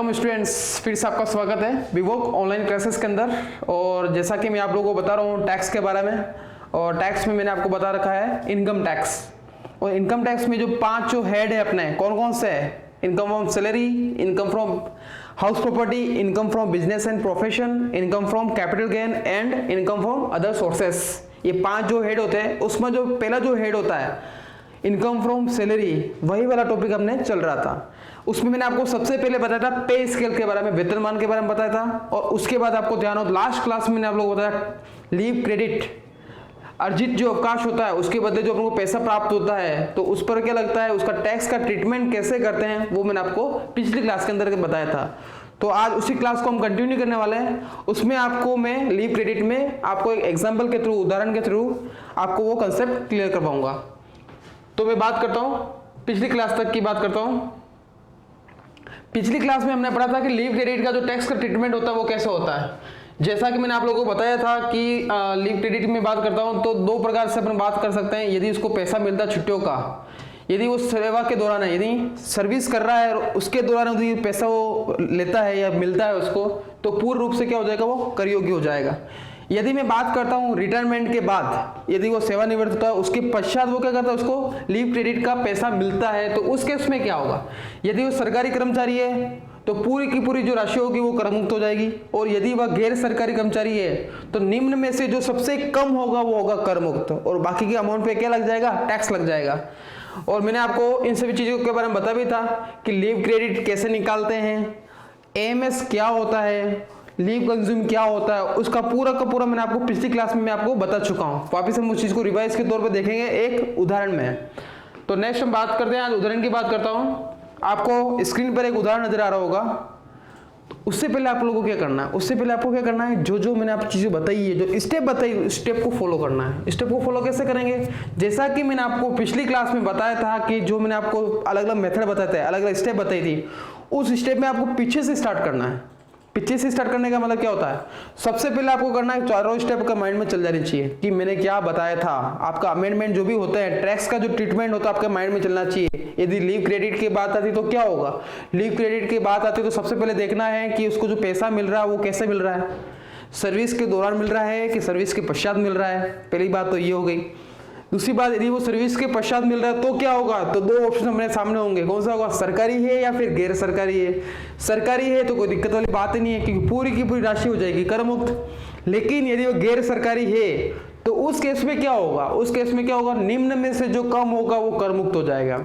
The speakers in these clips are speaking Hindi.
वेलकम स्टूडेंट्स, फिर से आपका स्वागत है विवोक ऑनलाइन क्लासेस के अंदर। और जैसा कि मैं आप लोगों को बता रहा हूँ टैक्स के बारे में, और टैक्स में मैंने आपको बता रखा है इनकम टैक्स। और इनकम टैक्स में जो 5 जो हेड है अपने कौन कौन से है? Income from salary, income from house property, income from business and profession, income from capital gain and income from other sources. ये 5 जो हेड होते हैं उसमें जो पहला जो हेड होता है इनकम फ्रॉम सैलरी, वही वाला टॉपिक हमने चल रहा था। उसमें मैंने आपको सबसे पहले बताया था पे स्केल के बारे में, वेतनमान के बारे में बताया था। और उसके बाद आपको ध्यान हो लास्ट क्लास में मैंने आप लोगों को बताया लीव क्रेडिट, अर्जित जो अवकाश होता है उसके बदले जो आपको पैसा प्राप्त होता है तो उस पर क्या लगता है, उसका टैक्स का ट्रीटमेंट कैसे करते हैं, वो मैंने आपको पिछली क्लास के अंदर बताया था। तो आज उसी क्लास को हम कंटिन्यू करने वाले हैं। उसमें आपको मैं लीव क्रेडिट में आपको एक एग्जाम्पल के थ्रू, उदाहरण के थ्रू आपको वो कंसेप्ट क्लियर करवाऊंगा। तो मैं बात करता हूं पिछली क्लास तक की बात करता हूं। पिछली क्लास में हमने पढ़ा था कि लीव क्रेडिट का जो टैक्स का ट्रीटमेंट होता है वो कैसे होता है। जैसा कि मैंने आप लोगों को बताया था कि लीव क्रेडिट में बात करता हूं तो 2 प्रकार से अपन बात कर सकते हैं। यदि उसको पैसा मिलता है छुट्टियों का, यदि वो सेवा के दौरान है, यदि सर्विस कर रहा है और उसके दौरान यदि पैसा वो लेता है या मिलता है उसको, तो पूर्ण रूप से क्या हो जाएगा, वो कर योग्य हो जाएगा। यदि मैं बात करता हूं रिटायरमेंट के बाद, यदि वो सेवानिवृत्त होता है उसके पश्चात वो क्या करता है, उसको लीव क्रेडिट का पैसा मिलता है, तो उस केस में क्या होगा, यदि वो सरकारी कर्मचारी है तो पूरी की पूरी जो राशि होगी वो कर मुक्त हो जाएगी। और यदि वह गैर सरकारी कर्मचारी है तो निम्न में से जो सबसे कम होगा वो होगा कर मुक्त, और बाकी के अमाउंट पे क्या लग जाएगा, टैक्स लग जाएगा। और मैंने आपको इन सभी चीजों के बारे में बता भी था कि लीव क्रेडिट कैसे निकालते हैं, एएमएस क्या होता है, लीव कंज्यूम क्या होता है, उसका पूरा का पूरा मैंने आपको पिछली क्लास में मैं आपको बता चुका हूं। वापस हम उस चीज को रिवाइज के तौर पे देखेंगे एक उदाहरण में। तो नेक्स्ट हम बात करते हैं, आज उदाहरण की बात करता हूं। आपको स्क्रीन पर एक उदाहरण नजर आ रहा होगा। तो उससे पहले आप लोगों को क्या करना है, उससे पहले आपको क्या करना है, जो मैंने आपको चीजें बताई है, जो स्टेप बताई, स्टेप को फॉलो करना है। स्टेप को फॉलो कैसे करेंगे, जैसा कि मैंने आपको पिछली क्लास में बताया था कि जो मैंने आपको अलग अलग मेथड बताए थे, अलग अलग स्टेप बताई थी, उस स्टेप में आपको पीछे से स्टार्ट करना है। पीछे से स्टार्ट करने का मतलब क्या होता है, सबसे पहले आपको करना है चारों स्टेप का माइंड में चल जानी चाहिए कि मैंने क्या बताया था। आपका अमेंडमेंट जो भी होता है, टैक्स का जो ट्रीटमेंट होता है, आपके माइंड में चलना चाहिए। यदि लीव क्रेडिट की बात आती तो क्या होगा, लीव क्रेडिट की बात आती तो सबसे पहले देखना है कि उसको जो पैसा मिल रहा है वो कैसे मिल रहा है, सर्विस के दौरान मिल रहा है कि सर्विस के पश्चात मिल रहा है। पहली बात तो ये हो गई। दूसरी बात, यदि वो सर्विस के पश्चात मिल रहा है तो क्या होगा, तो 2 ऑप्शन हमारे सामने होंगे, कौन सा होगा, सरकारी है या फिर गैर सरकारी है। सरकारी है तो कोई दिक्कत वाली बात ही नहीं है क्योंकि पूरी की पूरी राशि हो जाएगी कर मुक्त। लेकिन यदि वो गैर सरकारी है तो उस केस में क्या होगा, उस केस में क्या होगा, निम्न में से जो कम होगा वो कर मुक्त हो जाएगा।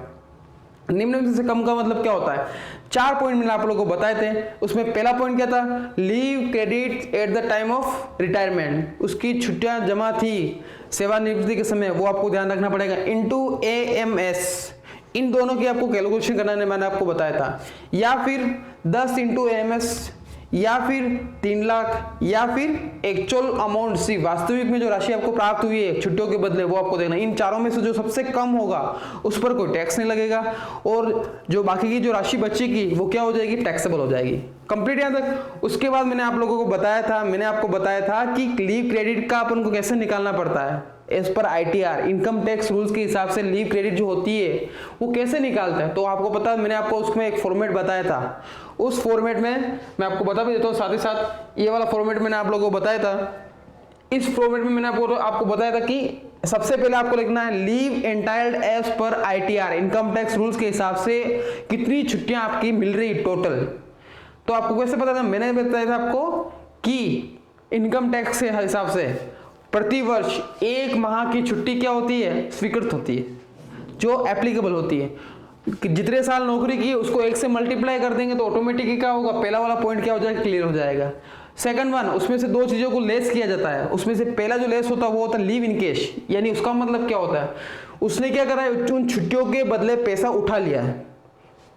निम्न में से कम का मतलब क्या होता है, 4 पॉइंट मैंने आप लोगों को बताए थे। उसमें पहला पॉइंट क्या था, leave credit at the time of retirement, उसकी छुट्टियां जमा थी सेवानिवृत्ति के समय, वो आपको ध्यान रखना पड़ेगा, इनटू एएमएस। इन दोनों की आपको कैलकुलेशन करना है, मैंने आपको बताया था। या फिर 10 इंटू एएमएस, या फिर 3 लाख, या फिर एक्चुअल अमाउंट सी, वास्तविक में जो राशि आपको प्राप्त हुई है छुट्टियों के बदले, वो आपको देना। इन चारों में से जो सबसे कम होगा उस पर कोई टैक्स नहीं लगेगा, और जो बाकी की जो राशि बचेगी वो क्या हो जाएगी, टैक्सेबल हो जाएगी। कंप्लीट यहां तक। उसके बाद मैंने आप लोगों को बताया था, मैंने आपको बताया था कि लीव क्रेडिट का अपन को कैसे निकालना पड़ता है as per ITR, income tax rules के हिसाब से लीव क्रेडिट जो होती है वो कैसे निकालते हैं। तो आपको पता है, मैंने आपको उसमें एक फॉर्मेट बताया था। उस फॉर्मेट में मैं आपको बता भी देता हूँ, साथ ही साथ ये वाला फॉर्मेट मैंने आप लोगों को बताया था। इस फॉर्मेट में मैंने आपको बताया था कि सबसे पहले आपको लिखना है लीव एंटाइल्ड एज पर आईटीआर, इनकम टैक्स रूल्स के हिसाब से कितनी छुट्टियां आपकी मिल रही टोटल। तो आपको कैसे पता था, मैंने बताया था आपको कि इनकम टैक्स के हिसाब से प्रति वर्ष 1 माह की छुट्टी क्या होती है, स्वीकृत होती है, जो एप्लीकेबल होती है। जितने साल नौकरी की उसको 1 से मल्टीप्लाई कर देंगे तो ऑटोमेटिकली क्या होगा, पहला वाला पॉइंट क्या हो जाएगा, क्लियर हो जाएगा। सेकंड वन, उसमें से 2 चीजों को लेस किया जाता है। उसमें से पहला जो लेस होता है वो होता है लीव इन कैश, यानी उसका मतलब क्या होता है, उसने क्या करा है, उन छुट्टियों के बदले पैसा उठा लिया है,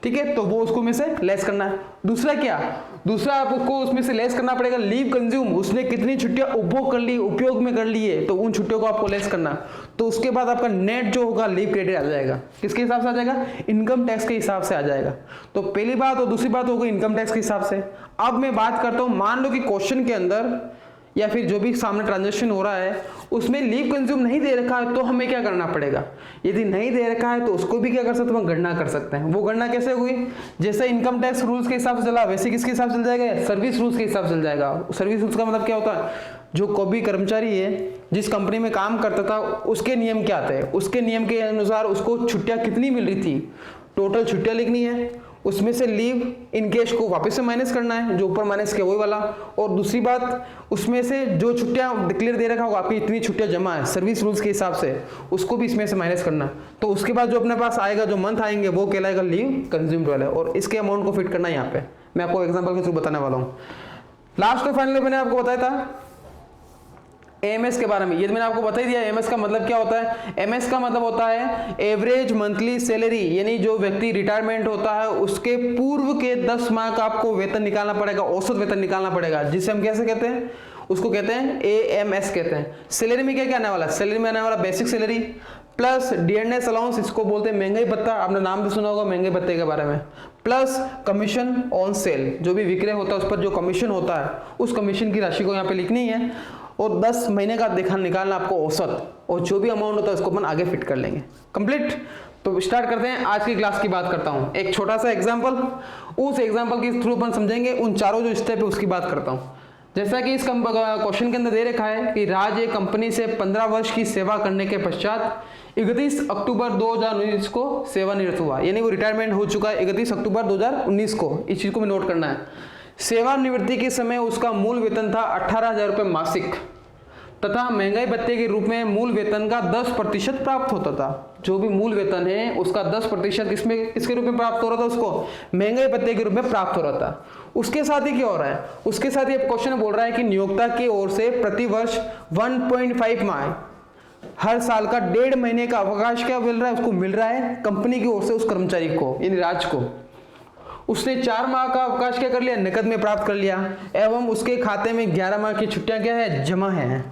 ठीक है, तो वो उसको में से लेस करना है। दूसरा क्या, दूसरा आपको उसमें से लेस करना पड़ेगा लीव कंज्यूम, उसने कितनी छुट्टियां उपभोग कर ली, उपयोग में कर ली है, तो उन छुट्टियों को आपको लेस करना। तो उसके बाद आपका नेट जो होगा लीव क्रेडिट आ जाएगा, किसके हिसाब से आ जाएगा, इनकम टैक्स के हिसाब से आ जाएगा। तो पहली बात और दूसरी बात होगी इनकम टैक्स के हिसाब से। अब मैं बात करता हूं, मान लो कि क्वेश्चन के अंदर या फिर जो भी सामने ट्रांजैक्शन हो रहा है उसमें लीव कंज्यूम नहीं दे रखा है तो हमें क्या करना पड़ेगा, यदि नहीं दे रखा है तो उसको भी क्या कर सकते हैं, गणना कर सकते हैं। वो गणना कैसे हुई, जैसे इनकम टैक्स रूल्स के हिसाब से चला वैसे किसके हिसाब से चल जाएगा, सर्विस रूल्स के हिसाब से चल जाएगा। सर्विस रूल्स का मतलब क्या होता है, जो कोई भी कर्मचारी है जिस कंपनी में काम करता था उसके नियम क्या आते हैं, उसके नियम के अनुसार उसको छुट्टियां कितनी मिल रही थी, टोटल छुट्टियां लिखनी है, उसमें से लीव इनकेश को वापस से माइनस करना है, जो ऊपर माइनस किया वही वाला। और दूसरी बात, उसमें से जो छुट्टियां डिक्लेयर दे रखा होगा आपकी इतनी छुट्टियां जमा है सर्विस रूल्स के हिसाब से, उसको भी इसमें से माइनस करना है। तो उसके बाद जो अपने पास आएगा, जो मंथ आएंगे वो कहलाएगा लीव कंज्यूम्ड वाला, और इसके अमाउंट को फिट करना है यहाँ पे। मैं आपको एग्जाम्पल के थ्रू बताने वाला हूँ। लास्ट और फाइनली मैंने आपको बताया था एमएस के बारे में, ये मैंने आपको बता ही दिया। एमएस का मतलब क्या होता है, एमएस का मतलब होता है एवरेज मंथली सैलरी, यानी जो व्यक्ति रिटायरमेंट होता है उसके पूर्व के 10 माह का आपको वेतन निकालना पड़ेगा, औसत वेतन निकालना पड़ेगा, जिसे हम कैसे कहते हैं, उसको कहते हैं एएमएस कहते हैं। सैलरी में क्या क्या आने वाला है, सैलरी में आने वाला basic salary plus dearness allowance, इसको बोलते हैं महंगाई भत्ता, आपने नाम भी सुना होगा महंगाई भत्ते के बारे में, प्लस कमीशन ऑन सेल, जो भी विक्रय होता है उस पर जो कमीशन होता है उस कमीशन की राशि को यहाँ पे लिखनी है, और 10 महीने का निकालना आपको औसत, और जो भी अमाउंट होता है उसको अपन आगे फिट कर लेंगे। कंप्लीट। तो स्टार्ट करते हैं, आज की क्लास की बात करता हूं, एक छोटा सा एग्जांपल, उस एग्जांपल के थ्रू अपन समझेंगे उन चारों जो स्टेप है उसकी बात करता हूं। जैसा कि इस क्वेश्चन के अंदर दे रखा है कि राज एक कंपनी से 15 वर्ष की सेवा करने के पश्चात 31 अक्टूबर 2019 को सेवानिवृत्त हुआ, यानी वो रिटायरमेंट हो चुका है 31 अक्टूबर 2019 को, इस चीज को भी नोट करना है। सेवानिवृत्ति के समय उसका मूल वेतन था 18,000 रुपये मासिक, तथा महंगाई भत्ते के रूप में मूल वेतन का 10% प्राप्त होता था। जो भी मूल वेतन है उसका 10% किसके रूप में प्राप्त हो रहा था, उसको महंगाई भत्ते के रूप में प्राप्त हो रहा था। उसके साथ ही क्या हो रहा है, उसके साथ ही क्वेश्चन बोल रहा है कि नियोक्ता की ओर से प्रति वर्ष 1.5 माह, हर साल का 1.5 महीने का अवकाश क्या मिल रहा है, उसको मिल रहा है कंपनी की ओर से उस कर्मचारी को, यानी राज को। उसने 4 माह का अवकाश क्या कर लिया, नकद में प्राप्त कर लिया, एवं उसके खाते में 11 माह की छुट्टियां क्या है, जमा है।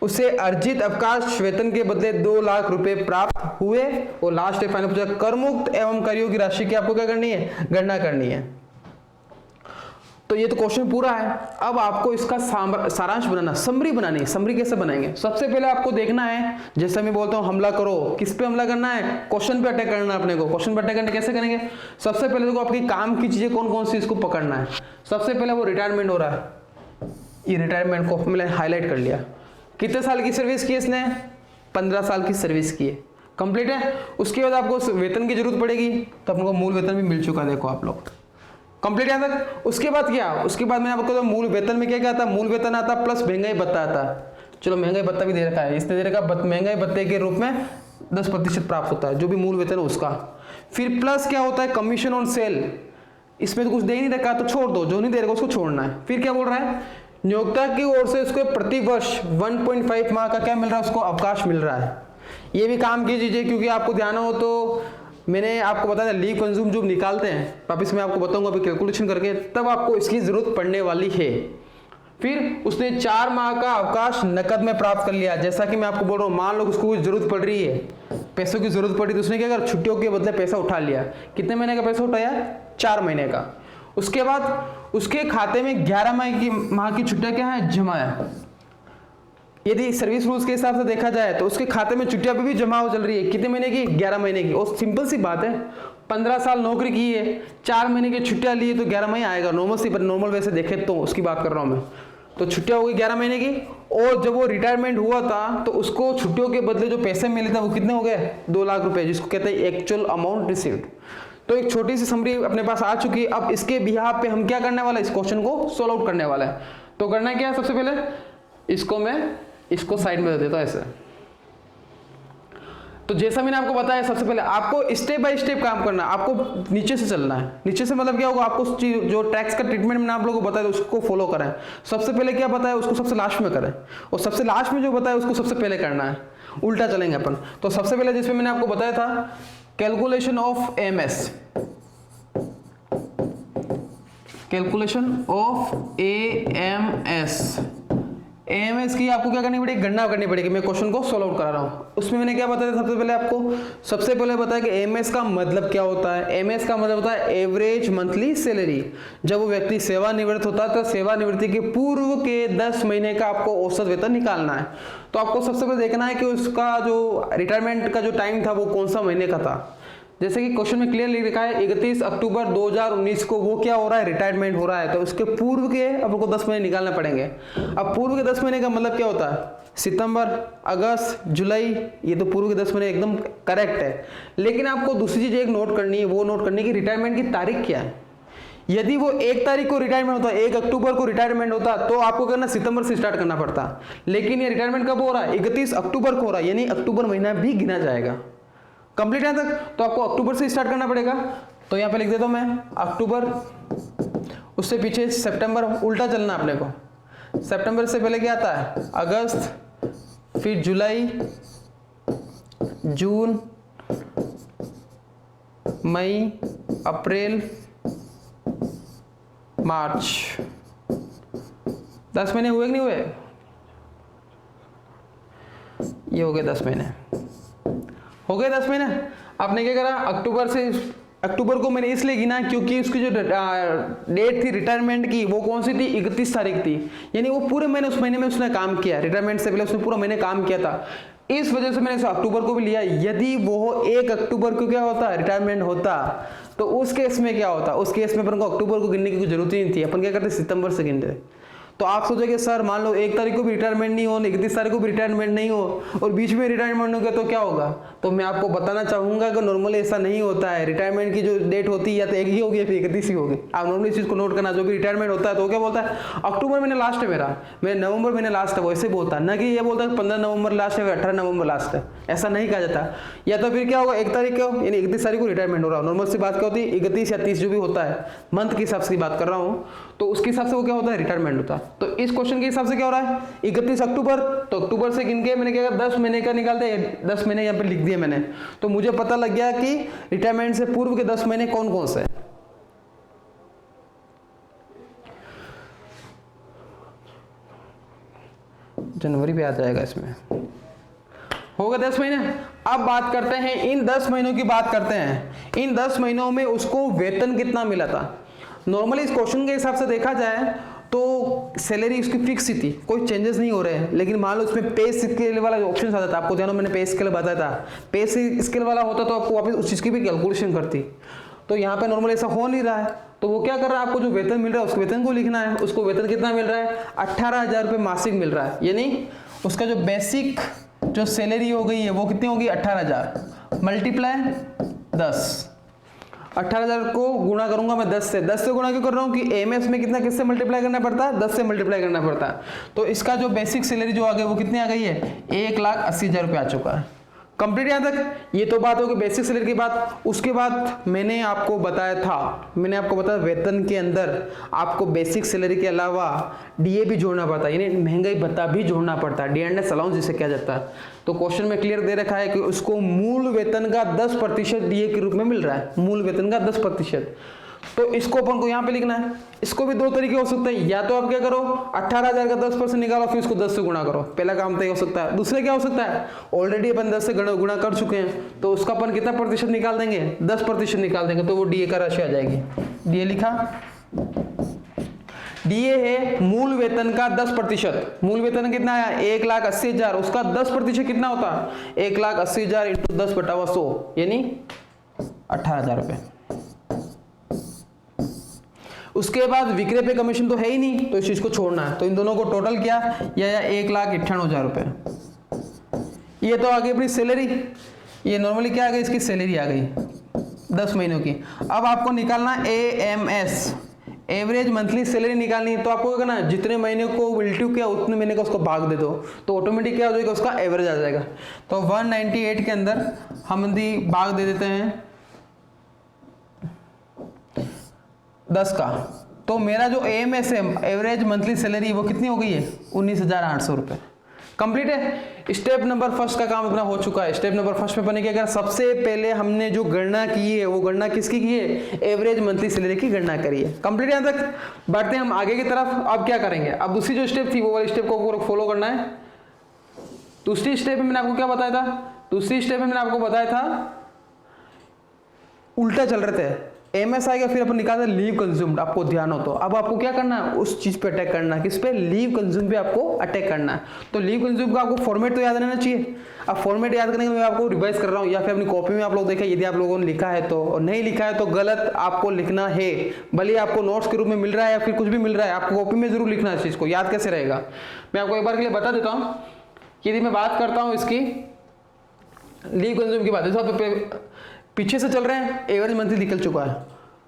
उसे अर्जित अवकाश वेतन के बदले 2 लाख रुपए प्राप्त हुए। और लास्ट फाइनल पूछा, कर मुक्त एवं करियों की राशि की आपको क्या करनी है, गणना करनी है। तो ये तो क्वेश्चन पूरा है। अब आपको इसका सारांश बनाना, समरी बनानी है। समरी कैसे बनाएंगे, सबसे पहले आपको देखना है, जैसे मैं बोलता हूं हमला करो, किस पे हमला करना है, क्वेश्चन पे अटैक करना है अपने को। क्वेश्चन पे अटैक करना कैसे करेंगे, सबसे पहले देखो आपकी काम की चीजें कौन कौन सी, इसको पकड़ना है। सबसे पहले वो रिटायरमेंट हो रहा है, ये रिटायरमेंट को मैंने हाईलाइट कर लिया। कितने साल की सर्विस की इसने, 15 साल की सर्विस की है, कंप्लीट है। उसके बाद आपको वेतन की जरूरत पड़ेगी, तो अपने को मूल वेतन भी मिल चुका है, देखो आप लोग, कंप्लीट है तक। उसके बाद क्या, उसके बाद मैंने आपको तो मूल वेतन में क्या क्या आता, मूल वेतन आता प्लस महंगाई भत्ता आता। चलो महंगाई भत्ता भी दे रखा है, इसने दे रखा महंगाई भत्ते के रूप में 10% प्राप्त होता है, जो भी मूल वेतन है उसका। फिर प्लस क्या होता है, कमीशन ऑन सेल, इसमें तो कुछ दे ही नहीं रखा तो छोड़ दो, जो नहीं दे रखा उसको छोड़ना है। फिर क्या बोल रहा है, नियोक्ता की ओर से उसको प्रति वर्ष 1.5 माह का क्या मिल रहा है, उसको अवकाश मिल रहा है। ये भी काम कीजिए, क्योंकि आपको ध्यान हो तो मैंने आपको बताया लीव कंज्यूम जो निकालते हैं, वापिस मैं आपको बताऊंगा अभी कैलकुलेशन करके, तब आपको इसकी जरूरत पड़ने वाली है। फिर उसने 4 माह का अवकाश नकद में प्राप्त कर लिया। जैसा कि मैं आपको बोल रहा हूँ, मान लो उसको कुछ जरूरत पड़ रही है, पैसों की जरूरत पड़ी, तो उसने क्या कर, छुट्टियों के बदले पैसा उठा लिया। कितने महीने का पैसा उठाया, 4 महीने का। उसके बाद उसके खाते में 11 माह की छुट्टियां क्या है, जमा है। यदि सर्विस रूल्स के हिसाब से देखा जाए तो उसके खाते में छुट्टियां भी जमा हो चल रही है, कितने महीने की, 11 महीने की। और सिंपल सी बात है, 15 साल नौकरी की है, 4 महीने की छुट्टियां ली तो 11 महीने आएगा, नॉर्मल वैसे देखे तो उसकी बात कर रहा हूं मैं। तो छुट्टियां हो गई 11 महीने की, और जब वो रिटायरमेंट हुआ था तो उसको छुट्टियों के बदले जो पैसे मिले थे वो कितने हो गए, 2 लाख रुपए, जिसको कहते हैं एक्चुअल अमाउंट रिसीव्ड। तो एक छोटी सी समरी अपने पास आ चुकी है। अब इसके बिहाफ पे हम क्या करने वाले, इस क्वेश्चन को सोल्व आउट करने वाला है। तो करना क्या है, सबसे पहले इसको साइड में दे देता हूं ऐसे। तो जैसा मैंने आपको बताया, सबसे पहले आपको स्टेप बाय स्टेप काम करना है, आपको नीचे से चलना है। नीचे से मतलब क्या होगा, आपको जो टैक्स का ट्रीटमेंट मैंने आप लोगों को बताया उसको फॉलो करें। सबसे पहले क्या बताया उसको सबसे लास्ट में करें, और सबसे लास्ट में जो बताया उसको सबसे पहले करना है, उल्टा चलेंगे अपन। तो सबसे पहले जिसमें मैंने आपको बताया था calculation of MS, calculation of AMS, AMS की आपको क्या करनी पड़ेगी, गणना करनी पड़ेगी। मैं क्वेश्चन को सॉल्व आउट करा रहा हूँ। उसमें मैंने क्या बताया सबसे पहले आपको, सबसे पहले बताया कि एएमएस का मतलब क्या होता है। एएमएस का मतलब होता है एवरेज मंथली सैलरी। जब वो व्यक्ति सेवानिवृत्त होता है तो सेवानिवृत्ति के पूर्व के 10 महीने का आपको औसत वेतन निकालना है। तो आपको सबसे पहले देखना है कि उसका जो रिटायरमेंट का जो टाइम था वो कौन सा महीने का था। जैसे कि क्वेश्चन में क्लियर लिखा है 31 अक्टूबर 2019 को वो क्या हो रहा है, रिटायरमेंट हो रहा है। तो उसके पूर्व के आपको 10 महीने निकालने पड़ेंगे। अब पूर्व के 10 महीने का मतलब क्या होता है, सितंबर, अगस्त, जुलाई, ये तो पूर्व के 10 महीने एकदम करेक्ट है। लेकिन आपको दूसरी चीज एक नोट करनी है, वो नोट करनी है कि रिटायरमेंट की तारीख क्या है। यदि वो 1 तारीख को रिटायरमेंट होता, 1 अक्टूबर को रिटायरमेंट होता, तो आपको करना सितंबर से स्टार्ट करना पड़ता। लेकिन ये रिटायरमेंट कब हो रहा है, 31 अक्टूबर को हो रहा है, यानी अक्टूबर महीना भी गिना जाएगा। कंप्लीट है तक, तो आपको अक्टूबर से स्टार्ट करना पड़ेगा। तो यहाँ पे लिख देता हूं मैं अक्टूबर, उससे पीछे सितंबर, उल्टा चलना अपने को। सितंबर से पहले क्या आता है, अगस्त, फिर जुलाई, जून, मई, अप्रैल, मार्च। 10 महीने हुए कि नहीं हुए, ये हो गए 10 महीने, हो गए 10 महीने। आपने क्या करा, अक्टूबर से, अक्टूबर को मैंने इसलिए गिना क्योंकि उसकी जो डेट थी रिटायरमेंट की वो कौन सी थी, 31 तारीख थी। यानी वो पूरे महीने, उस महीने में उसने काम किया, रिटायरमेंट से पहले उसने पूरा महीने काम किया था। इस वजह से मैंने अक्टूबर को भी लिया। यदि वो 1 अक्टूबर को क्या होता, रिटायरमेंट होता, तो उस केस में क्या होता, उस केस में अपन को अक्टूबर को गिनने की कोई जरूरत ही नहीं थी। अपन क्या करते, सितंबर से गिनते। तो आप सोचोगे सर मान लो 1 तारीख को भी रिटायरमेंट नहीं हो, 31 तारीख को भी रिटायरमेंट नहीं हो और बीच में रिटायरमेंट हो गया तो क्या होगा। तो मैं आपको बताना चाहूंगा कि नॉर्मली ऐसा नहीं होता है। रिटायरमेंट की जो डेट होती है या तो एक ही होगी या फिर 31 ही होगी। आप नॉर्मली इस चीज को नोट करना, जो भी रिटायरमेंट होता है तो क्या बोलता है, अक्टूबर महीने लास्ट है मेरा नवंबर महीने लास्ट है, वैसे बोलता है ना कि ये बोलता है 15 नवंबर लास्ट है, 18 नवंबर लास्ट है, ऐसा नहीं कहा जाता। या तो फिर क्या होगा, 1 तारीख को यानी 31 तारीख को रिटायरमेंट हो रहा है, नॉर्मल सी बात क्या होती है 31 या 30 जो भी होता है, मंथ के हिसाब से बात कर रहा हूँ, तो उसके हिसाब से वो क्या होता है, रिटायरमेंट होता है। तो इस क्वेश्चन के हिसाब से क्या हो रहा है, 31 अक्टूबर, तो अक्टूबर से गिन के मैंने क्या 10 महीने का निकालते हैं, 10 महीने यहाँ पे लिख दिए मैंने, तो मुझे पता लग गया कि रिटायरमेंट से पूर्व के 10 महीने कौन कौन से। जनवरी पे आ जाएगा, इसमें हो गए 10 महीने। अब बात करते हैं इन 10 महीनों की, बात करते हैं इन 10 महीनों में उसको वेतन कितना मिला था। नॉर्मली इस क्वेश्चन के हिसाब से देखा जाए तो सैलरी उसकी फिक्स ही थी, कोई चेंजेस नहीं हो रहे हैं। लेकिन मान लो इसमें पे स्केल वाला जो ऑप्शन आता था, आपको ध्यान हो मैंने पे स्केल बताया था, पे स्केल वाला होता तो आपको वापस उस चीज की भी कैलकुलेशन करती। तो यहाँ पे नॉर्मली ऐसा हो नहीं रहा है, तो वो क्या कर रहा है, आपको जो वेतन मिल रहा है उसके वेतन को लिखना है। उसको वेतन कितना मिल रहा है, 18,000 रुपये मासिक मिल रहा है। यानी उसका जो बेसिक जो सैलरी हो गई है वो कितनी होगी, 18,000 मल्टीप्लाई 10। 18,000 को गुणा करूंगा मैं 10 से गुणा क्यों कर रहा हूं कि एएमएस में कितना किससे मल्टीप्लाई करना पड़ता है, 10 से मल्टीप्लाई करना पड़ता है। तो इसका जो बेसिक सैलरी जो आ गई वो कितनी आ गई है, 1,80,000 रुपये आ चुका है। कंप्लीट यहाँ तक, ये तो बात होगी बेसिक सैलरी की बात। उसके बाद मैंने आपको बताया वेतन के अंदर आपको बेसिक सैलरी के अलावा डीए भी जोड़ना पड़ता है, यानी महंगाई भत्ता भी जोड़ना पड़ता है, डी&एस अलाउंस जिसे कहा जाता है। तो क्वेश्चन में क्लियर दे रखा है कि उसको मूल वेतन का 10% डीए के रूप में मिल रहा है, मूल वेतन का 10%। तो इसको अपन को यहाँ पे लिखना है। इसको भी दो तरीके हो सकते हैं, या तो आप क्या करो 18,000 का 10% निकालो फिर उसको 10 से गुणा करो, पहला काम तो ये हो सकता है। दूसरे क्या हो सकता है, ऑलरेडी अपन 10 से गुणा कर चुके हैं तो उसका अपन कितना प्रतिशत निकाल देंगे, 10% निकाल देंगे, तो वो डीए का राशि आ जाएगी। डीए लिखा, डीए है मूल वेतन का 10%। मूल वेतन कितना आया, 1,80,000, उसका 10% कितना होता है, 1,80,000 इंटू 10/100 यानी 18,000 रुपए। उसके बाद विक्रय पे कमीशन तो है ही नहीं, तो इस चीज को छोड़ना है। तो इन दोनों को टोटल किया या 1,98,000 रुपए। ये तो आ गई अपनी सैलरी, ये नॉर्मली क्या आ गई, इसकी सैलरी आ गई 10 महीनों की। अब आपको निकालना एएमएस, एवरेज मंथली सैलरी निकालनी है। तो आपको क्या करना है, जितने महीने को विल्ट्यू किया उतने महीने का उसको भाग दे दो, तो ऑटोमेटिक क्या हो जाएगा, उसका एवरेज आ जाएगा। तो 198 के अंदर हम भाग दे देते हैं 10 का, तो मेरा जो एएमएस है एवरेज मंथली सैलरी वो कितनी हो गई है, 19,800 रुपये। कंप्लीट है। स्टेप नंबर फर्स्ट का काम अपना हो चुका है। स्टेप नंबर फर्स्ट में अपने क्या करा, सबसे पहले हमने जो गणना की है वो गणना किसकी की है, एवरेज मंथली सैलरी की गणना करी है। कंप्लीट है। यहाँ तक बढ़ते हैं हम आगे की तरफ। अब क्या करेंगे, अब दूसरी जो स्टेप थी वो वाली स्टेप को फॉलो करना है। दूसरी स्टेप में मैंने आपको क्या बताया था, दूसरी स्टेप में मैंने आपको बताया था उल्टा चल रहे थे, एमएस आएगा फिर अपन निकालते लीव कंज्यूम्ड, आपको ध्यान हो तो। अब आपको क्या करना है, उस चीज पे अटैक करना है, किस पे, लीव कंज्यूम पे आपको अटैक करना है। तो लीव कंज्यूम का आपको फॉर्मेट तो याद रहना चाहिए। अब फॉर्मेट याद करने के मैं आपको रिवाइज कर रहा हूँ, या फिर अपनी कॉपी में आप लोग देखें, यदि आप लोगों ने लिखा है तो, और नहीं लिखा है तो गलत आपको लिखना है। भले आपको नोट्स के रूप में मिल रहा है या फिर कुछ भी मिल रहा है, आपको कॉपी में जरूर लिखना है। इस चीज को याद कैसे रहेगा, मैं आपको एक बार के लिए बता देता हूँ। यदि मैं बात करता हूँ इसकी लीव कंज्यूम की बात, जैसे पीछे से चल रहे हैं, एवरेज मंथली निकल चुका है,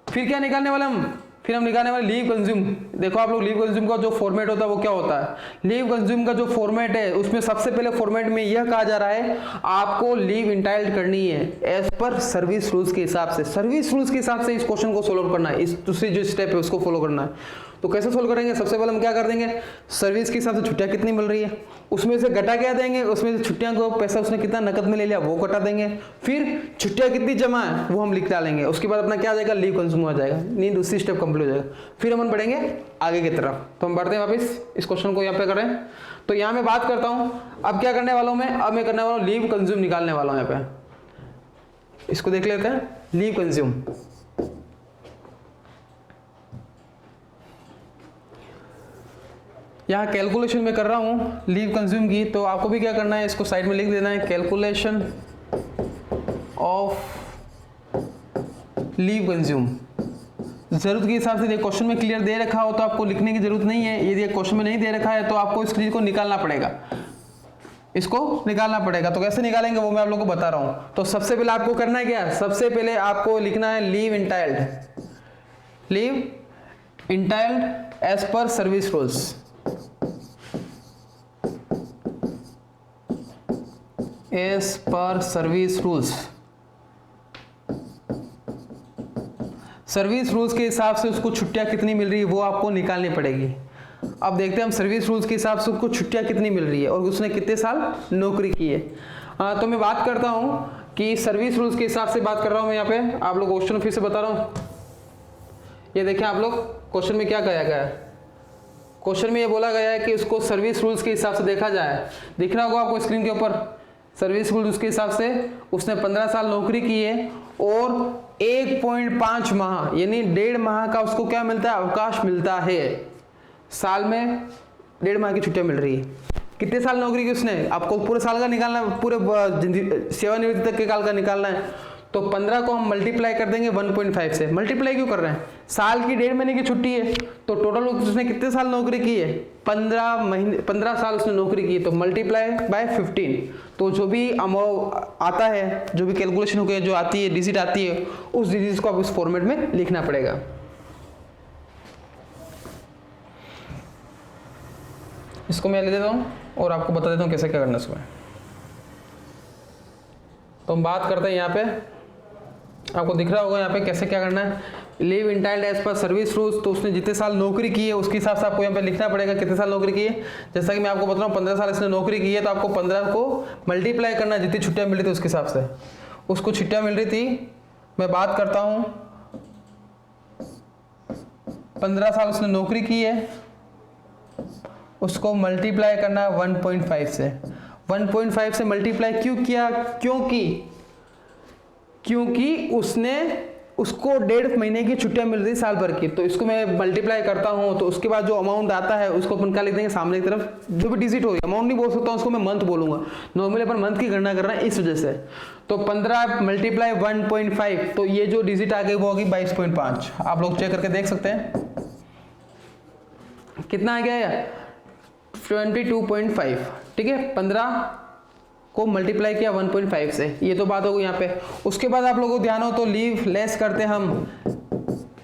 फिर क्या निकालने वाले हम, फिर हम निकालने वाले लीव कंज्यूम। देखो आप लोग, लीव कंज्यूम का जो फॉर्मेट होता है वो क्या होता है, लीव कंज्यूम का जो फॉर्मेट है उसमें सबसे पहले फॉर्मेट में यह कहा जा रहा है आपको लीव इंटाइल्ड करनी है एज पर सर्विस रूल्स के हिसाब से। सर्विस रूल्स के हिसाब से इस क्वेश्चन को सोल्व करना है, इस दूसरी जो स्टेप है उसको फॉलो करना है। तो कैसे सोल्व करेंगे, सबसे पहले हम क्या कर देंगे, सर्विस के हिसाब से छुट्टियां कितनी मिल रही है उसमें से घटा क्या देंगे, उसमें से छुट्टियां को पैसा उसने कितना नकद में ले लिया वो घटा देंगे, फिर छुट्टियां कितनी जमा है वो हम लिख डालेंगे। उसके बाद अपना क्या आ जाएगा, लीव कंज्यूम हो जाएगा, नहीं दूसरी स्टेप कंप्लीट हो जाएगा। फिर हम बढ़ेंगे आगे की तरफ। तो हम बढ़ते हैं वापस इस क्वेश्चन को यहाँ पे करें। तो यहाँ मैं बात करता हूँ, अब क्या करने वाला हूँ मैं, अब मैं करने वाला हूँ लीव कंज्यूम निकालने वाला हूँ। यहाँ पे इसको देख लेते हैं, लीव कंज्यूम। यहाँ कैलकुलेशन में कर रहा हूँ लीव कंज्यूम की, तो आपको भी क्या करना है, इसको साइड में लिख देना है, कैलकुलेशन ऑफ लीव कंज्यूम। जरूरत के हिसाब से क्वेश्चन में क्लियर दे रखा हो तो आपको लिखने की जरूरत नहीं है, यदि क्वेश्चन में नहीं दे रखा है तो आपको इस चीज को निकालना पड़ेगा, इसको निकालना पड़ेगा। तो कैसे निकालेंगे वो मैं आप लोगों को बता रहा हूँ। तो सबसे पहले आपको करना है क्या, सबसे पहले आपको लिखना है leave entitled, leave entitled as per service rules, as per service rules. Service rules के हिसाब से उसको छुट्टियां कितनी मिल रही है वो आपको निकालनी पड़ेगी। अब देखते हैं हम सर्विस रूल्स के हिसाब से उसको छुट्टियां कितनी मिल रही है और उसने कितने साल नौकरी की है। तो मैं बात करता हूं कि सर्विस रूल्स के हिसाब से बात कर रहा हूं मैं यहाँ पे, आप लोग क्वेश्चन फिर से बता रहा हूं। ये देखिए आप लोग, क्वेश्चन में क्या कहा गया है, क्वेश्चन में ये बोला गया है कि उसको सर्विस रूल्स के हिसाब से देखा जाए। दिख रहा होगा आपको स्क्रीन के ऊपर, सर्विस रूल उसके हिसाब से उसने 15 साल नौकरी की है और 1.5 माह यानी 1.5 माह का उसको क्या मिलता है, अवकाश मिलता है। साल में 1.5 माह की छुट्टियां मिल रही है। कितने साल नौकरी की उसने, आपको पूरे साल का निकालना है, पूरे सेवानिवृत्ति तक के काल का निकालना है। तो 15 को हम मल्टीप्लाई कर देंगे 1.5 से। मल्टीप्लाई क्यों कर रहे हैं, साल की 1.5 महीने की छुट्टी है तो टोटल उसने कितने साल नौकरी की है, 15 साल उसने नौकरी की है। तो मल्टीप्लाई बाय 15, तो जो भी अमाउंट आता है, जो भी कैलकुलेशन होकर जो आती है, डिजिट आती है, उस डिजिट को आप उस फॉर्मेट में लिखना पड़ेगा। इसको मैं ले देता हूँ और आपको बता देता हूँ कैसे क्या करना है इसमें। तो हम बात करते हैं यहाँ पे, आपको दिख रहा होगा यहाँ पे कैसे क्या करना है, leave entitled as per service rules. तो उसने जितने साल नौकरी की है उसके हिसाब से आपको यहाँ पे लिखना पड़ेगा कितने साल नौकरी की है। जैसा कि मैं आपको बता रहा हूँ 15 साल इसने नौकरी की है, तो आपको 15 को मल्टीप्लाई करना है जितनी छुट्टियां मिल रही थी उसके हिसाब से। उसको छुट्टियां मिल रही थी, मैं बात करता हूँ 15 साल उसने नौकरी की है, उसको मल्टीप्लाई करना 1.5 से। 1.5 से मल्टीप्लाई क्यों किया, क्योंकि उसको 1.5 महीने की छुट्टियां मिल रही साल भर की। तो इसको मैं मल्टीप्लाई करता हूं तो उसके बाद जो अमाउंट आता है उसको अपन क्या लिख देंगे सामने की तरफ, जो भी डिजिट हो, अमाउंट नहीं बोल सकता हूं, उसको मैं मंथ बोलूंगा। नॉर्मली अपन मंथ की गणना कर रहे हैं इस वजह से। तो 15 मल्टीप्लाई 1.5, तो ये जो डिजिट आ गई वो होगी 22.5। आप लोग चेक करके देख सकते हैं कितना आ गया, 22.5। ठीक है, 15 को मल्टीप्लाई किया 1.5 से, ये तो बात होगी यहाँ पे। उसके बाद आप लोगों को ध्यान हो तो लीव लेस करते हैं हम,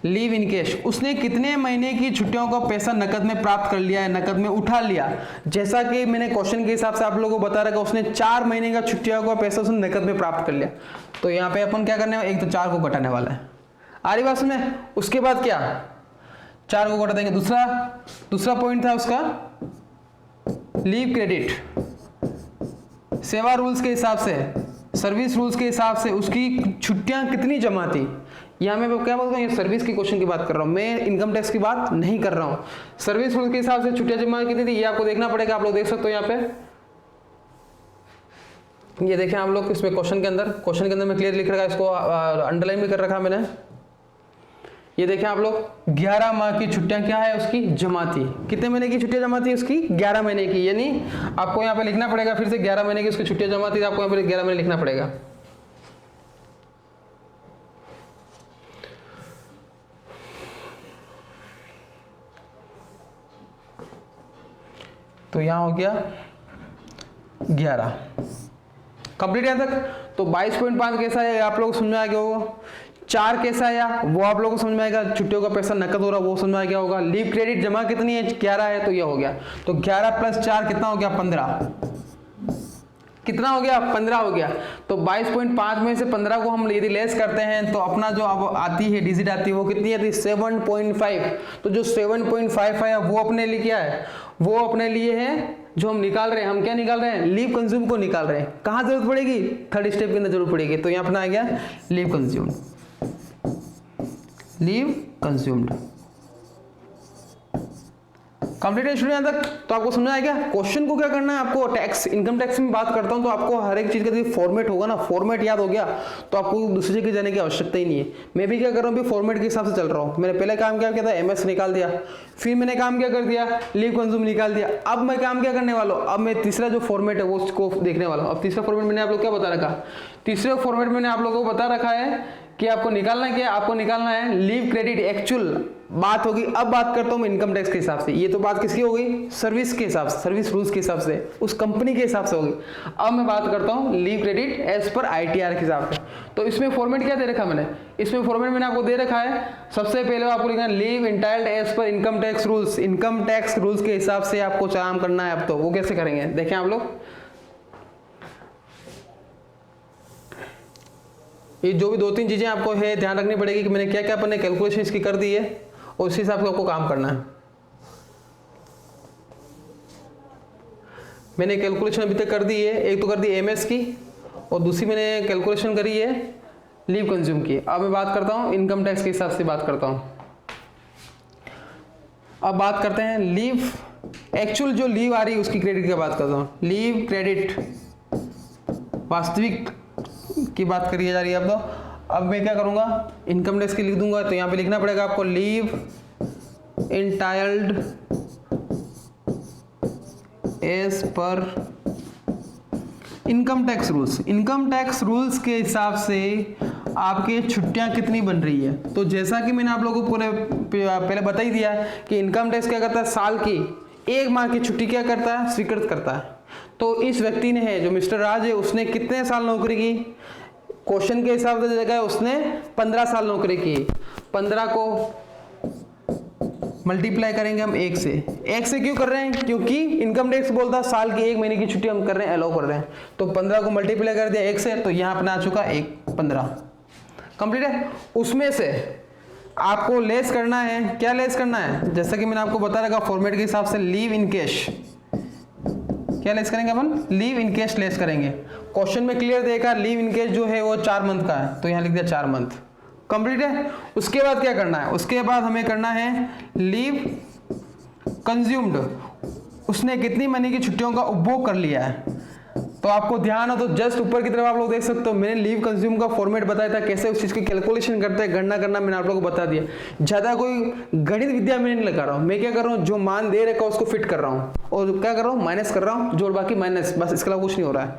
लीव इन कैश। उसने कितने महीने की छुट्टियों का पैसा नकद में प्राप्त कर लिया है, नकद में उठा लिया। जैसा कि मैंने क्वेश्चन के हिसाब से आप लोगों को बता रखा, उसने 4 महीने का छुट्टियों का पैसा उसने नकद में प्राप्त कर लिया। तो यहाँ पे अपन क्या करने, एक तो 4 को घटाने वाला है, आ रही बात में। उसके बाद क्या, 4 को घटा देंगे। दूसरा पॉइंट था उसका लीव क्रेडिट। सेवा रूल्स के हिसाब से, सर्विस रूल्स के हिसाब से उसकी छुट्टियां कितनी जमा थी। यहाँ मैं क्या बोलता हूँ, ये सर्विस के क्वेश्चन की बात कर रहा हूँ, मैं इनकम टैक्स की बात नहीं कर रहा हूँ। सर्विस रूल्स के हिसाब से छुट्टियां जमा कितनी थी ये आपको देखना पड़ेगा। आप लोग देख सकते हो यहाँ पे, ये देखें आप लोग इसमें क्वेश्चन के अंदर मैं क्लियर लिख रखा है, इसको अंडरलाइन भी कर रखा है मैंने। ये देखें आप लोग, 11 माह की छुट्टियां क्या है उसकी जमा थी। कितने महीने की छुट्टियां जमा थी उसकी, 11 महीने की। यानी आपको यहाँ पे लिखना पड़ेगा फिर से 11 महीने की उसकी छुट्टियां जमा थी, आपको यहाँ पे 11 महीने लिखना पड़ेगा। तो यहां हो गया 11 कंप्लीट यहां तक। तो 22.5 कैसा है आप लोग समझ में आ गया होगा। 4 कैसा आया वो आप लोगों को समझ में आएगा, छुट्टियों का पैसा नकद हो रहा वो समझ में आ गया होगा। लीव क्रेडिट जमा कितनी है, 11 है, तो ये हो गया। तो 11 + 4 कितना हो गया, 15। कितना हो गया, 15 हो गया। तो 22.5 में से 15 को हम यदि लेस करते हैं तो अपना जो अब आती है डिजिट आती है वो कितनी आती है, 7.5। तो जो 7.5 आया वो अपने लिए क्या है, वो अपने लिए है जो हम निकाल रहे हैं। हम क्या निकाल रहे हैं, लीव कंज्यूम को निकाल रहे हैं। कहाँ जरूरत पड़ेगी, थर्ड स्टेप के अंदर जरूरत पड़ेगी। तो यहाँ अपना आ गया leave consumed, leave consumed. Complete है स्टूडेंट यहां तक। तो आपको समझ आएगा क्वेश्चन को क्या करना है आपको। टैक्स, इनकम टैक्स में बात करता हूं तो आपको हर एक चीज का फॉर्मेट होगा ना, फॉर्मेट याद हो गया तो आपको दूसरी जगह जाने की आवश्यकता ही नहीं है। मैं भी क्या कर रहा हूँ, फॉर्मेट के हिसाब से चल रहा हूँ। मैंने पहले काम क्या किया था, एमएस निकाल दिया, फिर मैंने काम क्या कर दिया, लीव कंज्यूम निकाल दिया। अब मैं काम क्या करने वाला हूँ, अब मैं तीसरा जो फॉर्मेट है वो उसको देखने वाला हूँ। अब तीसरा फॉर्मेट मैंने आप लोग क्या बता रखा, तीसरे फॉर्मेट मैंने आप लोगों को बता रखा है कि आपको निकालना क्या है, आपको निकालना है लीव क्रेडिट एक्चुअल बात होगी। अब बात करता हूं मैं इनकम टैक्स के हिसाब से। ये तो बात किसकी हो गई, सर्विस के हिसाब से, सर्विस रूल्स के हिसाब से, उस कंपनी के हिसाब से होगी। अब मैं बात करता हूं लीव क्रेडिट एज पर आईटीआर के हिसाब से। तो इसमें फॉर्मेट क्या दे रखा मैंने, इसमें फॉर्मेट मैंने आपको दे रखा है। सबसे पहले आपको लिखना है leave entitled as per income tax rules. Income tax rules के हिसाब से आपको काम करना है। अब तो वो कैसे करेंगे देखें आप लोग। ये जो भी 2-3 चीजें आपको है ध्यान रखनी पड़ेगी कि मैंने क्या क्या अपने कैलकुलेशन इसकी कर दी है और उसी हिसाब से आपको काम करना है। मैंने कैलकुलेशन अभी तक कर दी है, एक तो कर दी एमएस की और दूसरी मैंने कैलकुलेशन करी है लीव कंज्यूम की। अब मैं बात करता हूं इनकम टैक्स के हिसाब से बात करता हूं। अब बात करते हैं लीव एक्चुअल जो लीव आ रही है उसकी क्रेडिट की बात करता हूं। लीव क्रेडिट वास्तविक की बात करी जा रही है। अब मैं क्या करूंगा, इनकम टैक्स की लिख दूंगा। तो यहां पे लिखना पड़ेगा आपको leave entitled as per income tax rules. Income tax rules के हिसाब से आपके छुट्टियां कितनी बन रही है। तो जैसा कि मैंने आप लोगों को पहले बता ही दिया कि इनकम टैक्स क्या करता है, साल की 1 माह की छुट्टी क्या करता है, स्वीकृत करता है। तो इस व्यक्ति ने है जो मिस्टर राज है, उसने कितने साल नौकरी की, क्वेश्चन के हिसाब से जगह उसने 15 साल नौकरी की। 15 को मल्टीप्लाई करेंगे हम 1 से। 1 से क्यों कर रहे हैं, क्योंकि इनकम टैक्स बोलता है साल की 1 महीने की छुट्टी हम कर रहे हैं, अलाउ कर रहे हैं। तो 15 को मल्टीप्लाई कर दिया 1 से, तो यहां अपना आ चुका 15 कंप्लीट है। उसमें से आपको लेस करना है, क्या लेस करना है, जैसा कि मैंने आपको बता रखा फॉर्मेट के हिसाब से लीव इन कैश। क्या लेस करेंगे अपन, लीव इन कैश लेस करेंगे। क्वेश्चन में क्लियर देखा लीव इन कैश जो है वो 4 मंथ का है, तो यहां लिख दिया 4 मंथ कंप्लीट है। उसके बाद क्या करना है, उसके बाद हमें करना है लीव कंज्यूम्ड। उसने कितनी महीने की छुट्टियों का उपभोग कर लिया है। तो आपको ध्यान हो तो जस्ट ऊपर की तरफ आप लोग देख सकते हो, मैंने लीव कंज्यूम का फॉर्मेट बताया था, कैसे उस चीज की कैलकुलेशन करते हैं, गणना करना मैंने आप लोगों को बता दिया। ज्यादा कोई गणित विद्या में नहीं लगा रहा हूं, मैं क्या कर रहा हूं, जो मान दे रखा उसको फिट कर रहा हूं और क्या कर रहा हूं, माइनस कर रहा हूं, जोड़ बाकी माइनस, बस इसके अलावा कुछ नहीं हो रहा है।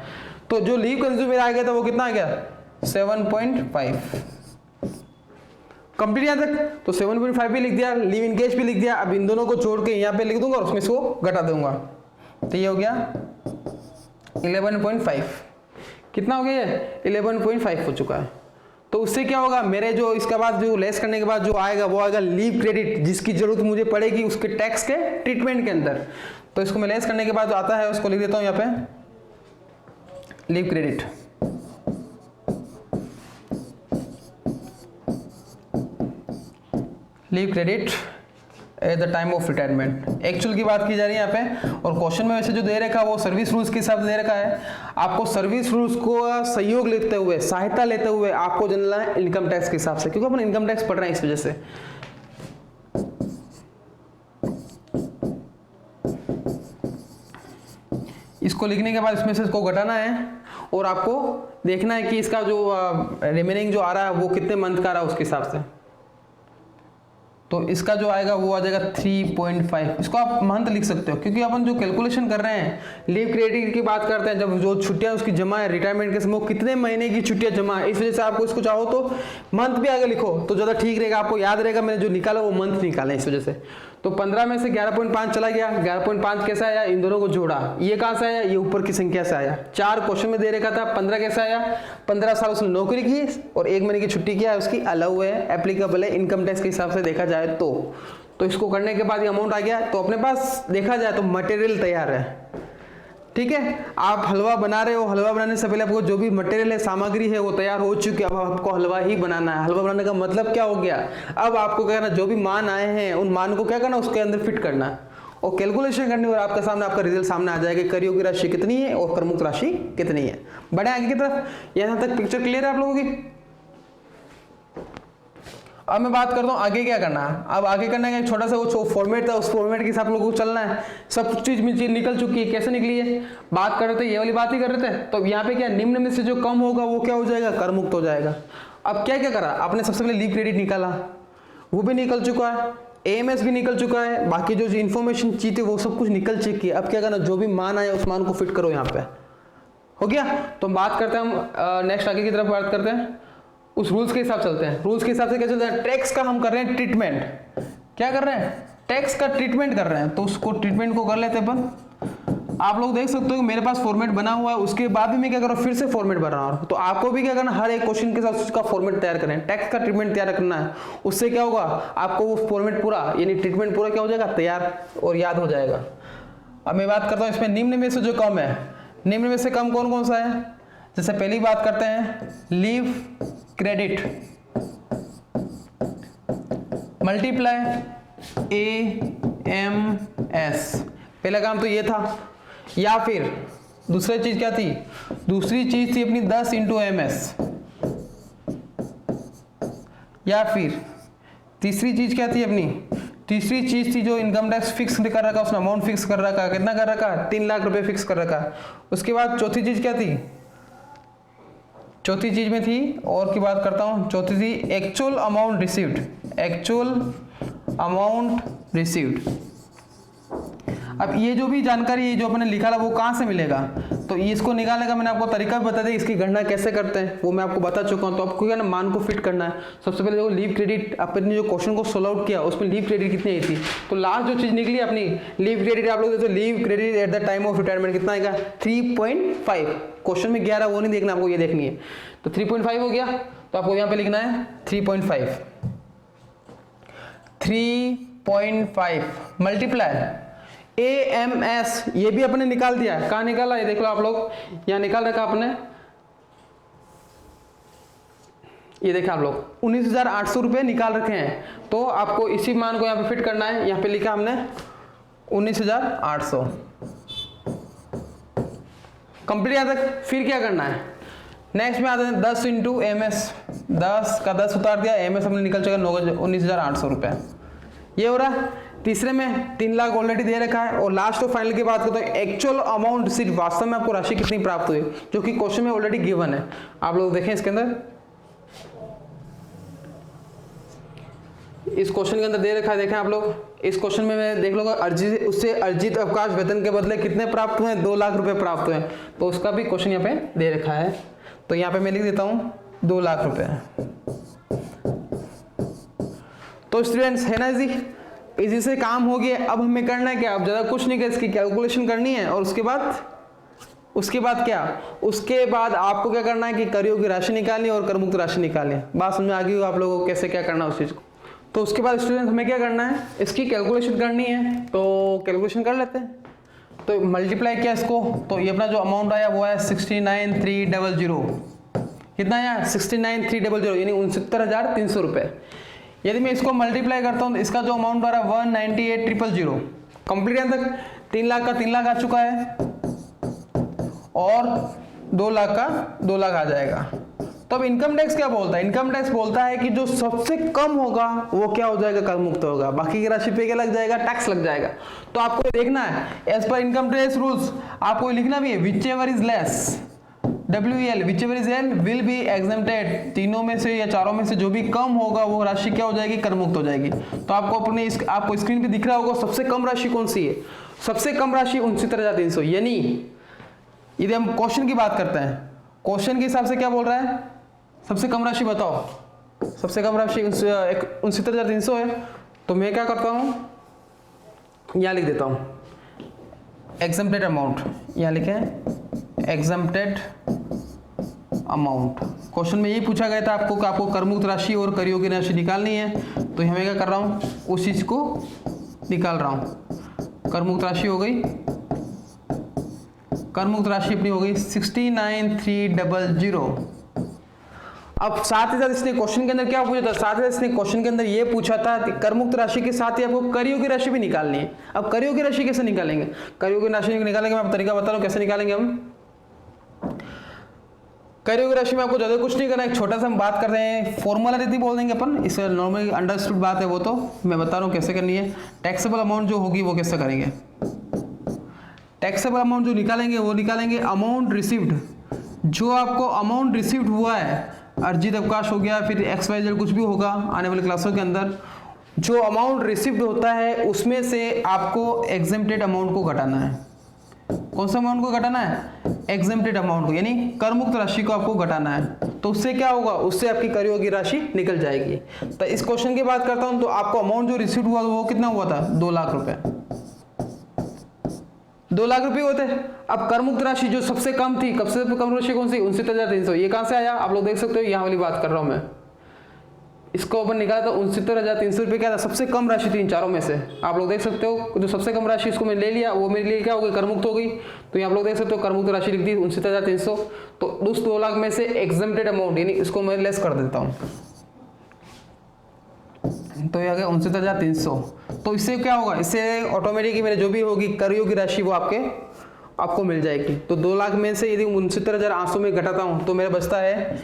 तो जो लीव कंज्यूम मेरा आ गया था वो कितना आ गया, 7.5 कंप्लीट यहां तक। तो 7.5 भी लिख दिया, लीव इन कैश भी लिख दिया। अब इन दोनों को जोड़ के यहाँ पे लिख दूंगा और उसमें इसको घटा दूंगा, तो ये हो गया 11.5। कितना हो गया ये, 11.5 हो चुका है। तो उससे क्या होगा, मेरे जो इसके बाद जो लेस करने के बाद जो आएगा वो आएगा लीव क्रेडिट, जिसकी जरूरत मुझे पड़ेगी उसके टैक्स के ट्रीटमेंट के अंदर। तो इसको मैं लेस करने के बाद जो आता है उसको लिख देता हूं यहाँ पे leave credit. Leave credit at the time of retirement. Actual की बात की जा रही है यहाँ पे, और क्वेश्चन में वैसे जो दे रखा है वो सर्विस रूल्स के हिसाब से दे रखा है। आपको सर्विस रूल्स को सहयोग लेते हुए, सहायता लेते हुए आपको जानना है इनकम टैक्स के हिसाब से, क्योंकि अपन इनकम टैक्स पढ़ रहे हैं इस वजह से। इसको लिखने के बाद इसमें से इसको घटाना है और आपको देखना है कि इसका जो रिमेनिंग जो आ रहा है वो कितने मंथ का आ रहा है उसके हिसाब से। तो इसका जो आएगा वो आ जाएगा 3.5। इसको आप मंथ लिख सकते हो, क्योंकि अपन जो कैलकुलेशन कर रहे हैं लीव क्रेडिट की बात करते हैं, जब जो छुट्टियां उसकी जमा है रिटायरमेंट के समय कितने महीने की छुट्टियां जमा है, इस वजह से आपको इसको चाहो तो मंथ भी आगे लिखो तो ज़्यादा ठीक रहेगा, आपको याद रहेगा मैंने जो निकाला वो मंथ निकाला है इस वजह से। तो 15 में से 11.5 चला गया, 11.5 कैसा आया, इन दोनों को जोड़ा, ये कहाँ से आया, ये ऊपर की संख्या से आया। 4 क्वेश्चन में दे रखा था, 15 कैसे आया, 15 साल उसने नौकरी की और 1 महीने की छुट्टी किया है, उसकी अलाउ है, एप्लीकेबल है इनकम टैक्स के हिसाब से देखा जाए तो इसको करने के बाद ये अमाउंट आ गया। तो अपने पास देखा जाए तो मटेरियल तैयार है, ठीक है। आप हलवा बना रहे हो, हलवा बनाने से पहले आपको जो भी मटेरियल है, सामग्री है वो तैयार हो चुकी है, अब आपको हलवा ही बनाना है। हलवा बनाने का मतलब क्या हो गया, अब आपको क्या करना, जो भी मान आए हैं उन मान को क्या करना, उसके अंदर फिट करना और कैलकुलेशन करनी, और आपके सामने आपका रिजल्ट सामने आ जाएगा, कर योग्य राशि कितनी है और कर मुक्त राशि कितनी है। बढ़े आगे की तरफ। यहाँ तक पिक्चर क्लियर है आप लोगों की। अब मैं बात करता हूँ आगे क्या करना है। अब आगे करना है, छोटा सा वो फॉर्मेट था, उस फॉर्मेट के साथ लोगों को चलना है। सब चीज निकल चुकी है, कैसे निकली है, बात कर रहे थे, ये वाली बात ही कर रहे थे। तो यहाँ पे क्या, निम्न में से जो कम होगा वो क्या हो जाएगा, कर मुक्त हो जाएगा। अब क्या क्या करा आपने, सबसे पहले लीव क्रेडिट निकाला, वो भी निकल चुका है, एएमएस भी निकल चुका है, बाकी जो इन्फॉर्मेशन चाहिए वो सब कुछ निकल चुकी है। अब क्या करना, जो भी मान आया उस मान को फिट करो, यहाँ पे हो गया। तो बात करते हैं हम नेक्स्ट आगे की तरफ बात करते हैं, उस रूल्स के हिसाब चलते हैं। रूल्स के हिसाब से क्या चलता है, टैक्स का हम कर रहे हैं ट्रीटमेंट, क्या कर रहे हैं, टैक्स का ट्रीटमेंट कर रहे हैं। तो उसको ट्रीटमेंट को कर लेते हैं अपन। आप लोग देख सकते हो कि मेरे पास फॉर्मेट बना हुआ है, उसके बाद भी मैं क्या कर रहा हूँ, फिर से फॉर्मेट बना रहा हूँ। तो आपको भी क्या करना, हर एक क्वेश्चन के साथ उसका फॉर्मेट तैयार करें, टैक्स का ट्रीटमेंट तैयार करना है। उससे क्या होगा, आपको वो फॉर्मेट पूरा यानी ट्रीटमेंट पूरा क्या हो जाएगा, तैयार और याद हो जाएगा। अब मैं बात करता हूँ इसमें निम्न में से जो कम है, निम्न में से कम कौन कौन सा है। जैसे पहली बात करते हैं लीव क्रेडिट मल्टीप्लाई AMS, पहला काम तो ये था। या फिर दूसरी चीज क्या थी, दूसरी चीज थी अपनी 10 × MS। या फिर तीसरी चीज क्या थी अपनी, तीसरी चीज थी जो इनकम टैक्स फिक्स कर रखा, उसने अमाउंट फिक्स कर रखा, कितना कर रखा, 3 लाख रुपए फिक्स कर रखा। उसके बाद चौथी चीज क्या थी, चौथी चीज में थी और की बात करता हूं, चौथी थी actual amount received, actual amount received. अब ये जो भी जानकारी जो अपने लिखा था वो कहाँ से मिलेगा, तो इसको निकालने का मैंने आपको तरीका भी बता दिया, इसकी गणना कैसे करते हैं वो मैं आपको बता चुका हूँ। तो आपको क्या ना, मान को फिट करना है। सबसे पहले देखो लीव क्रेडिट, अपने जो क्वेश्चन को सोल्व आउट किया उसमें लीव क्रेडिट कितनी आई थी, तो लास्ट जो चीज निकली अपनी लीव क्रेडिट, आप लोग देखो leave credit at the time of retirement कितना आएगा, 3.5। क्वेश्चन में 11 वो नहीं देखना, आपको ये देखनी है। तो 3.5 हो गया, तो आपको यहाँ पे लिखना है 3.5 मल्टीप्लाई AMS, ये भी अपने निकाल दिया। कहाँ निकाला, ये देख लो आप लोग, यहाँ निकाल रखा आपने, ये देखा आप लोग 19,800 रुपये निकाल रखे हैं। तो आपको इसी मान को यहाँ पे फिट करना है। यहाँ पे लिखा हमने 19,800 कंप्लीट। यहाँ तक फिर क्या करना है, नेक्स्ट में आते हैं 10 × MS, 10 का 10 उतार दिया, MS हमने निकल चुका 19,800 रुपये, ये हो रहा है। तीसरे में 3 लाख ऑलरेडी दे रखा है। और लास्ट और फाइनल की बात करते हैं एक्चुअल अमाउंट रिसीव्ड, वास्तव में आपको राशि कितनी प्राप्त हुई, जो कि क्वेश्चन में ऑलरेडी गिवन है। आप लोग देखें इसके अंदर, इस क्वेश्चन के अंदर दे रखा है, देखें आप लोग, इस क्वेश्चन में मैं देख लूंगा अर्जित, उससे अर्जित अवकाश वेतन के बदले कितने प्राप्त हुए, 2 लाख रुपए प्राप्त हुए। तो उसका भी क्वेश्चन यहाँ पे दे रखा है। तो यहाँ पे मैं लिख देता हूँ 2 लाख रुपए। तो स्टूडेंट्स है ना जी, इसी से काम हो गया। अब हमें करना है क्या, अब ज्यादा कुछ नहीं कर, इसकी कैलकुलेशन करनी है और उसके बाद क्या, उसके बाद आपको क्या करना है कि कर योग्य राशि निकालनी और कर मुक्त राशि निकालनी। बात समझ में आ गई आप लोगों को कैसे क्या करना है उस चीज को। तो उसके बाद स्टूडेंट हमें क्या करना है, इसकी कैलकुलेशन करनी है। तो कैलकुलेशन कर लेते हैं। तो मल्टीप्लाई किया इसको, तो ये अपना जो अमाउंट आया वो है 69,300। कितना आया, 69,300 यानी 69,300 रुपये। यदि मैं इसको मल्टीप्लाई करता हूँ तो इसका जो अमाउंट आ रहा है 198,000 कंप्लीट है। तक 3 लाख का 3 लाख आ चुका है और 2 लाख का 2 लाख आ जाएगा। तो अब इनकम टैक्स क्या बोलता है? इनकम टैक्स बोलता है कि जो सबसे कम होगा वो क्या हो जाएगा? कर मुक्त होगा। बाकी की राशि पे क्या लग जाएगा? टैक्स लग जाएगा। तो आपको देखना है as per income tax rules, आपको लिखना भी है which ever is less WEL which ever is L will be exempted. तीनों में से या चारों में से जो भी कम होगा वो राशि क्या हो जाएगी? कर मुक्त हो जाएगी। तो आपको अपने आपको स्क्रीन पे दिख रहा होगा सबसे कम राशि कौन सी है? सबसे कम राशि 69,300। यानी यदि हम क्वेश्चन की बात करते हैं, क्वेश्चन के हिसाब से क्या बोल रहा है? सबसे कम राशि बताओ। सबसे कम राशि 69,300 है। तो मैं क्या करता हूं, यहां लिख देता हूं एग्जेम्प्टेड अमाउंट। यहां लिखें एग्जेम्प्टेड अमाउंट। क्वेश्चन में यही पूछा गया था आपको कि आपको करमुक्त राशि और कर योग्य राशि निकालनी है। तो मैं क्या कर रहा हूं, उस चीज को निकाल रहा हूं। करमुक्त राशि हो गई, करमुक्त राशि अपनी हो गई 69,300। अब साथ ही साथ इसने क्वेश्चन के अंदर क्या पूछा था? साथ ही साथ इसने क्वेश्चन के अंदर ये पूछा था कि करमुक्त राशि के साथ ही आपको कर योग्य राशि भी निकालनी है। अब कर योग्य राशि कैसे निकालेंगे? कर योग्य राशि निकालेंगे, मैं आपको तरीका बता रहा हूं कैसे निकालेंगे हम। कर योग्य राशि में आपको ज्यादा कुछ नहीं करना है, एक छोटा सा हम बात कर रहे हैं, फॉर्मूला रीति बोल देंगे अपन, इस नॉर्मली अंडरस्टूड बात है वो, तो मैं बता रहा हूँ कैसे करनी है। टैक्सेबल अमाउंट जो होगी वो कैसे करेंगे? टैक्सेबल अमाउंट जो निकालेंगे वो निकालेंगे अमाउंट रिसीव्ड। जो आपको अमाउंट रिसीव्ड हुआ है, अर्जित अवकाश हो गया, फिर XYZ कुछ भी होगा आने वाले क्लासों के अंदर, जो अमाउंट रिसीव्ड होता है उसमें से आपको एग्जेम्प्टेड अमाउंट को घटाना है। कौन सा अमाउंट को घटाना है? एग्जेम्प्टेड अमाउंट को, यानी कर मुक्त राशि को आपको घटाना है। तो उससे क्या होगा? उससे आपकी कर योग्य राशि निकल जाएगी। तो इस क्वेश्चन की बात करता हूं तो आपको अमाउंट जो रिसीव्ड हुआ वो कितना हुआ था? 2 लाख रुपए। 2 लाख रुपए होते हैं। अब कर मुक्त राशि जो सबसे कम थी, कब से कम राशि कौन सी? 69,300। ये कहां से आया? आप लोग देख सकते हो, यहां वाली बात कर रहा हूं मैं। इसको अपन निकाला था 69,300 रुपये क्या था? सबसे कम राशि थी इन चारों में से। आप लोग देख सकते हो जो सबसे कम राशि इसको मैं ले लिया, वो मेरे लिए क्या हो गई? करमुक्त हो गई। तो आप लोग देख सकते हो करमुक्त राशि लिख दी 69,300। तो उस 2 लाख में से एग्जेम्प्टेड अमाउंट यानी इसको मैं लेस कर देता हूँ, तो ये आ गया 69,300। तो इससे क्या होगा? इससे ऑटोमेटिकली मेरे जो भी होगी कर योग्य राशि वो आपको मिल जाएगी। तो 2 लाख में से यदि 69,800 में घटाता हूं तो मेरा बचता है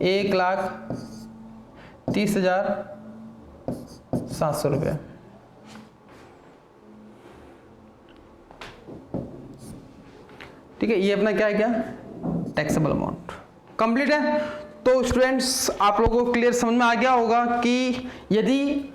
1,30,700 रुपये। ठीक है, ये अपना क्या है? क्या टैक्सेबल अमाउंट कंप्लीट है। तो स्टूडेंट्स आप लोगों को क्लियर समझ में आ गया होगा कि यदि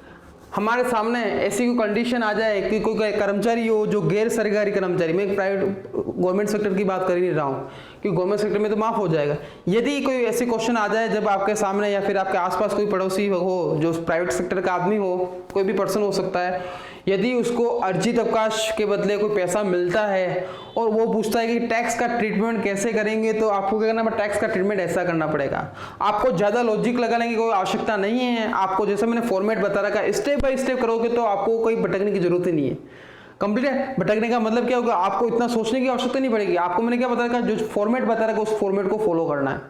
हमारे सामने ऐसी कोई कंडीशन आ जाए कि कोई कर्मचारी हो जो गैर सरकारी कर्मचारी, मैं प्राइवेट गवर्नमेंट सेक्टर की बात कर ही नहीं रहा हूँ क्योंकि गवर्नमेंट सेक्टर में तो माफ हो जाएगा। यदि कोई ऐसी क्वेश्चन आ जाए जब आपके सामने या फिर आपके आसपास कोई पड़ोसी हो जो प्राइवेट सेक्टर का आदमी हो, कोई भी पर्सन हो सकता है, यदि उसको अर्जित अवकाश के बदले कोई पैसा मिलता है और वो पूछता है कि टैक्स का ट्रीटमेंट कैसे करेंगे, तो आपको क्या करना पड़ेगा? टैक्स का ट्रीटमेंट ऐसा करना पड़ेगा। आपको ज्यादा लॉजिक लगाने की कोई आवश्यकता नहीं है। आपको जैसा मैंने फॉर्मेट बता रखा है स्टेप बाय स्टेप करोगे तो आपको कोई भटकने की जरूरत ही नहीं है। कंप्लीट है। भटकने का मतलब क्या होगा? आपको इतना सोचने की आवश्यकता नहीं पड़ेगी। आपको मैंने क्या बता रखा है? जो फॉर्मेट बता रखा है उस फॉर्मेट को फॉलो करना है।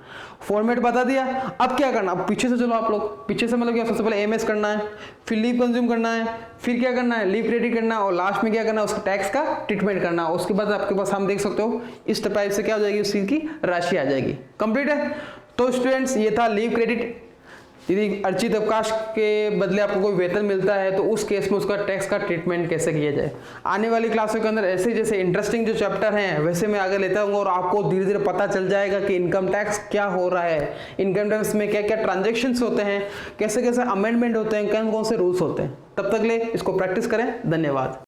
फॉर्मेट बता दिया, अब क्या करना? अब पीछे से चलो आप लोग। पीछे से मतलब क्या? सबसे पहले एमएस करना है, फिर लीव कंज्यूम करना है, फिर क्या करना है? लीव क्रेडिट करना है, और लास्ट में क्या करना है? उसका टैक्स का ट्रीटमेंट करना है। उसके बाद आपके पास हम देख सकते हो इस टाइप से क्या हो जाएगी? उस चीज की राशि आ जाएगी। कंप्लीट है। तो स्टूडेंट्स ये था लीव क्रेडिट। यदि अर्जित अवकाश के बदले आपको कोई वेतन मिलता है तो उस केस में उसका टैक्स का ट्रीटमेंट कैसे किया जाए। आने वाली क्लासों के अंदर ऐसे जैसे इंटरेस्टिंग जो चैप्टर हैं वैसे मैं आगे लेता हूँ और आपको धीरे धीरे पता चल जाएगा कि इनकम टैक्स क्या हो रहा है, इनकम टैक्स में क्या क्या ट्रांजेक्शन्स होते हैं, कैसे कैसे अमेंडमेंट होते हैं, कौन कौन से रूल्स होते हैं। तब तक ले इसको प्रैक्टिस करें। धन्यवाद।